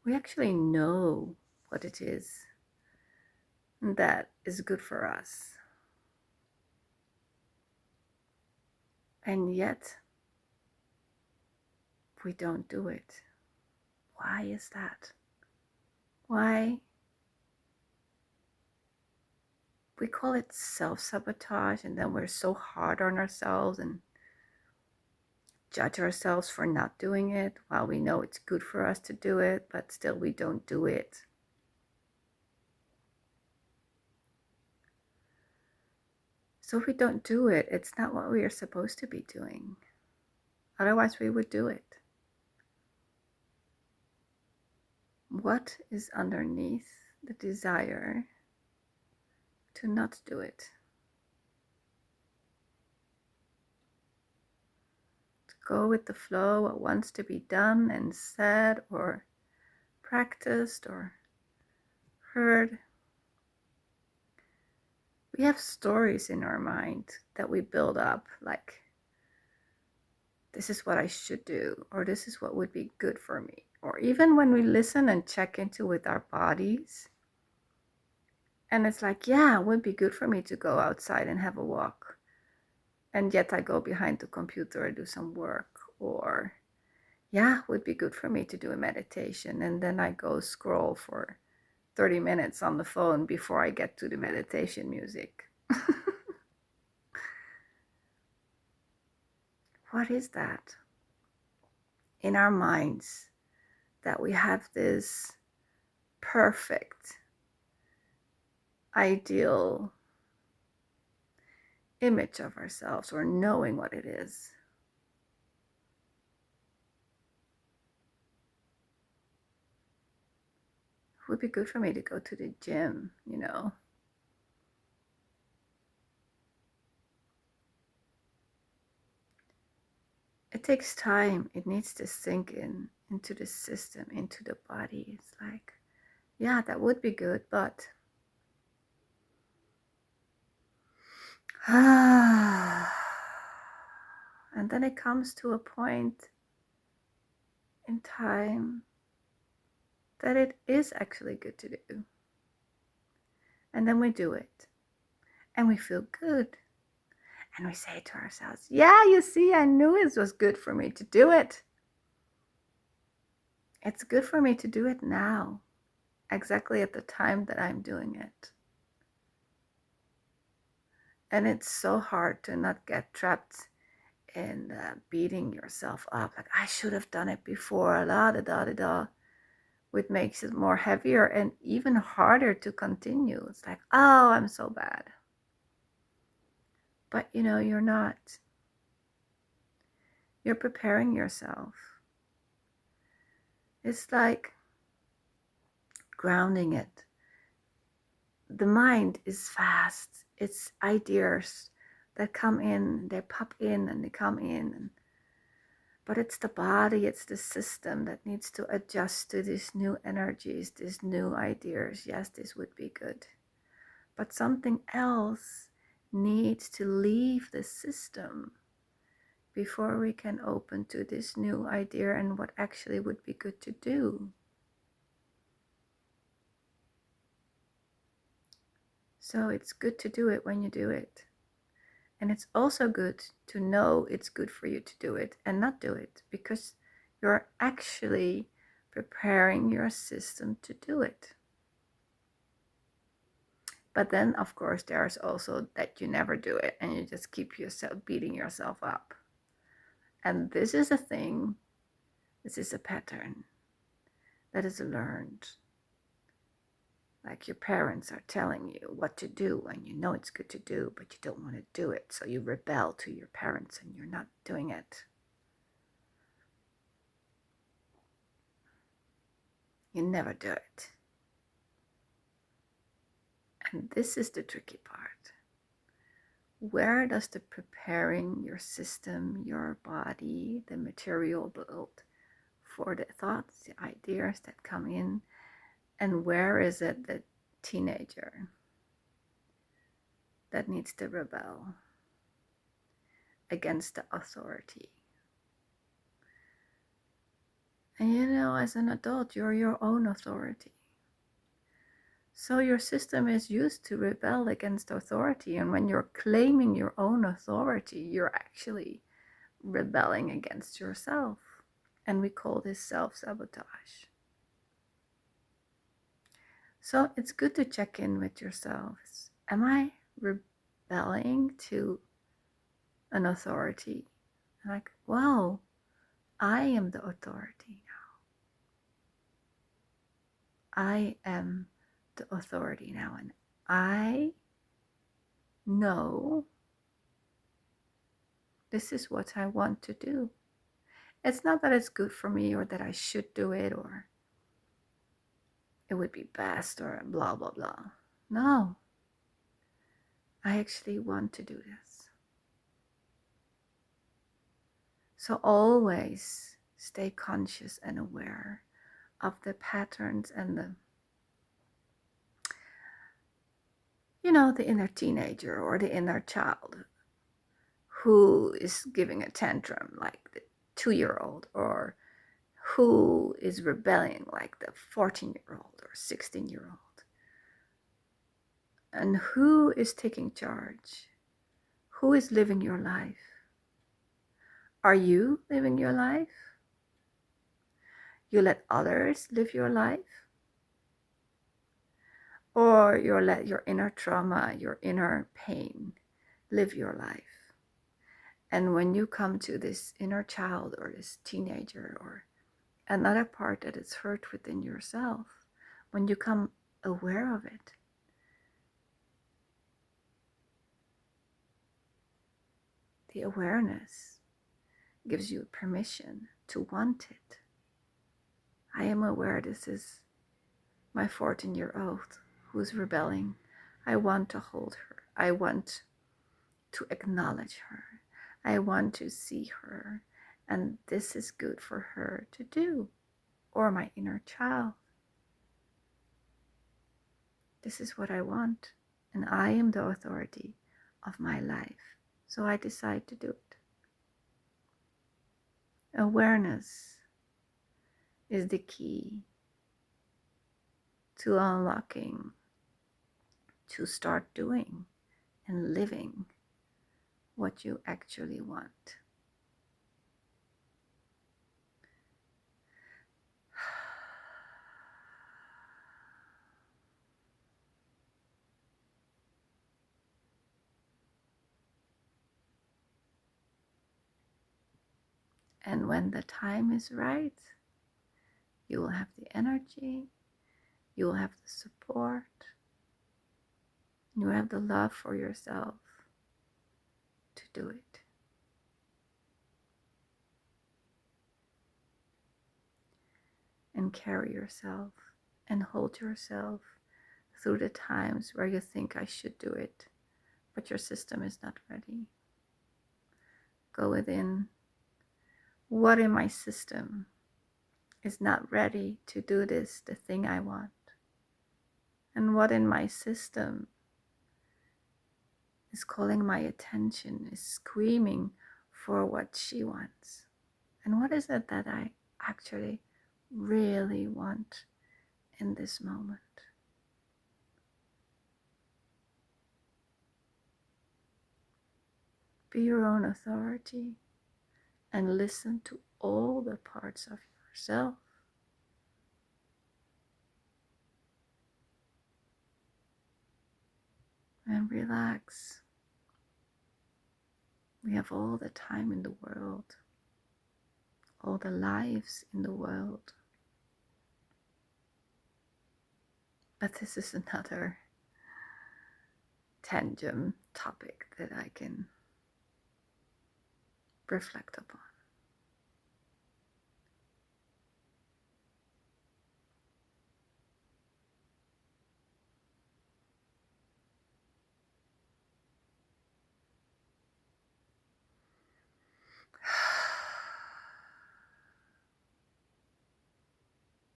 we actually know what it is that is good for us. And yet, we don't do it. Why is that? Why? We call it self-sabotage, and then we're so hard on ourselves and judge ourselves for not doing it while we know it's good for us to do it, but still we don't do it. So if we don't do it, it's not what we are supposed to be doing. Otherwise, we would do it. What is underneath the desire to not do it? To go with the flow, what wants to be done and said or practiced or heard. We have stories in our mind that we build up, like, this is what I should do, or this is what would be good for me. Or even when we listen and check into with our bodies, and it's like, yeah, it would be good for me to go outside and have a walk. And yet I go behind the computer and do some work. Or, yeah, it would be good for me to do a meditation. And then I go scroll for 30 minutes on the phone before I get to the meditation music. What is that in our minds, that we have this perfect, ideal image of ourselves, or knowing what it is? It would be good for me to go to the gym, you know. It takes time. It needs to sink into the system, into the body. It's like, yeah, that would be good, but and then it comes to a point in time that it is actually good to do. And then we do it. And we feel good. And we say to ourselves, yeah, you see, I knew it was good for me to do it. It's good for me to do it now, exactly at the time that I'm doing it. And it's so hard to not get trapped in beating yourself up. Like, I should have done it before, la da da da da. Which makes it more heavier and even harder to continue. It's like, oh, I'm so bad. But you know, you're not. You're preparing yourself. It's like grounding it. The mind is fast. It's ideas that come in, they pop in and they come in. But it's the body, it's the system that needs to adjust to these new energies, these new ideas. Yes, this would be good. But something else needs to leave the system before we can open to this new idea and what actually would be good to do. So it's good to do it when you do it. And it's also good to know it's good for you to do it and not do it, because you're actually preparing your system to do it. But then, of course, there's also that you never do it and you just keep yourself beating yourself up. And this is a thing, this is a pattern that is learned. Like your parents are telling you what to do and you know it's good to do, but you don't want to do it. So you rebel to your parents and you're not doing it. You never do it. And this is the tricky part. Where does the preparing your system, your body, the material world for the thoughts, the ideas that come in, and where is it the teenager that needs to rebel against the authority? And you know, as an adult, you're your own authority. So your system is used to rebel against authority. And when you're claiming your own authority, you're actually rebelling against yourself. And we call this self-sabotage. So it's good to check in with yourselves. Am I rebelling to an authority? Like, wow, I am the authority now. I am the authority now. And I know this is what I want to do. It's not that it's good for me or that I should do it or it would be best or blah, blah, blah. No, I actually want to do this. So always stay conscious and aware of the patterns and the, you know, the inner teenager or the inner child who is giving a tantrum like the 2-year-old, or who is rebelling like the 14-year-old or 16-year-old. And who is taking charge? Who is living your life? Are you living your life? You let others live your life? Or you let your inner trauma, your inner pain live your life? And when you come to this inner child or this teenager or another part that is hurt within yourself, when you come aware of it, the awareness gives you permission to want it. I am aware this is my 14-year-old who's rebelling. I want to hold her. I want to acknowledge her. I want to see her. And this is good for her to do. Or my inner child. This is what I want. And I am the authority of my life. So I decide to do it. Awareness is the key to unlocking, to start doing and living what you actually want. And when the time is right, you will have the energy, you will have the support, you will have the love for yourself to do it. And carry yourself and hold yourself through the times where you think I should do it, but your system is not ready. Go within. What in my system is not ready to do this, the thing I want? And what in my system is calling my attention, is screaming for what she wants? And what is it that I actually really want in this moment? Be your own authority and listen to all the parts of yourself. And relax. We have all the time in the world, all the lives in the world. But this is another tangent topic that I can reflect upon.